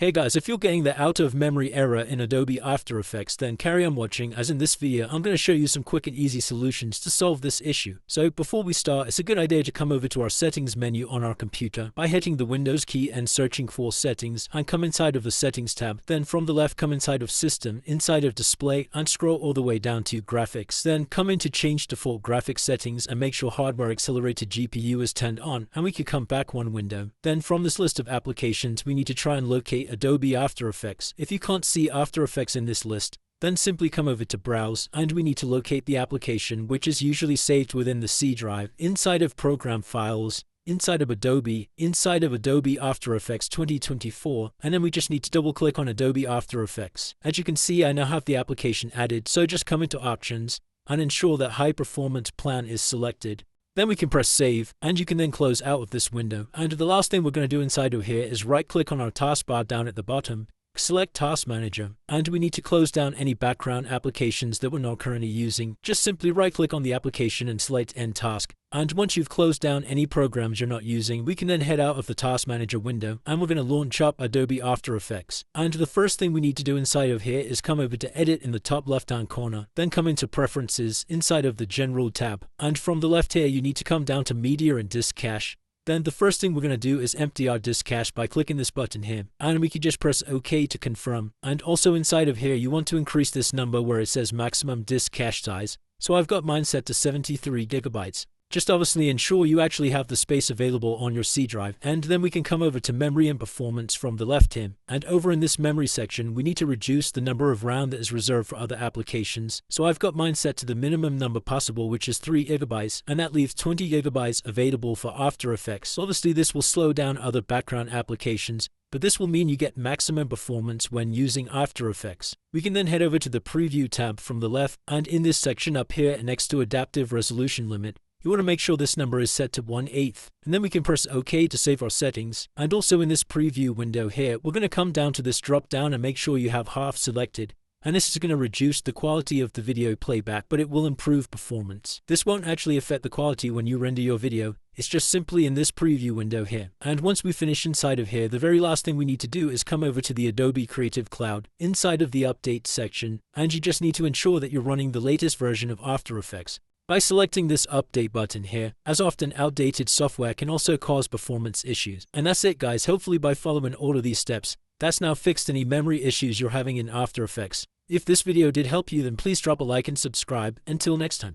Hey guys, if you're getting the out of memory error in Adobe After Effects, then carry on watching, as in this video I'm going to show you some quick and easy solutions to solve this issue. So before we start, it's a good idea to come over to our settings menu on our computer by hitting the Windows key and searching for settings, and come inside of the settings tab. Then from the left come inside of system, inside of display, and scroll all the way down to graphics. Then come into change default graphics settings and make sure hardware accelerated GPU is turned on, and we can come back one window. Then from this list of applications we need to try and locate Adobe After Effects. If you can't see After Effects in this list, then simply come over to Browse, and we need to locate the application, which is usually saved within the C drive, inside of Program Files, inside of Adobe After Effects 2024, and then we just need to double click on Adobe After Effects. As you can see, I now have the application added, so just come into Options and ensure that High Performance Plan is selected. Then we can press save, and you can then close out of this window. And the last thing we're going to do inside of here is right click on our taskbar down at the bottom, select Task Manager, and we need to close down any background applications that we're not currently using. Just simply right click on the application and select End Task. And once you've closed down any programs you're not using, we can then head out of the Task Manager window, and we're going to launch up Adobe After Effects. And the first thing we need to do inside of here is come over to Edit in the top left hand corner, then come into Preferences inside of the General tab. And from the left here you need to come down to Media and Disk Cache. Then the first thing we're going to do is empty our disk cache by clicking this button here, and we can just press OK to confirm. And also inside of here you want to increase this number where it says maximum disk cache size, so I've got mine set to 73 gigabytes. Just obviously ensure you actually have the space available on your C drive. And then we can come over to Memory and Performance from the left here, and over in this memory section we need to reduce the number of RAM that is reserved for other applications. So I've got mine set to the minimum number possible, which is 3 gigabytes, and that leaves 20 gigabytes available for After Effects. Obviously this will slow down other background applications, but this will mean you get maximum performance when using After Effects. We can then head over to the Preview tab from the left, and in this section up here next to Adaptive Resolution Limit, you want to make sure this number is set to 1/8, and then we can press OK to save our settings. And also in this preview window here, we're going to come down to this drop down and make sure you have half selected. And this is going to reduce the quality of the video playback, but it will improve performance. This won't actually affect the quality when you render your video, it's just simply in this preview window here. And once we finish inside of here, the very last thing we need to do is come over to the Adobe Creative Cloud, inside of the Update section, and you just need to ensure that you're running the latest version of After Effects by selecting this update button here, as often outdated software can also cause performance issues. And that's it guys, hopefully by following all of these steps, that's now fixed any memory issues you're having in After Effects. If this video did help you, then please drop a like and subscribe. Until next time.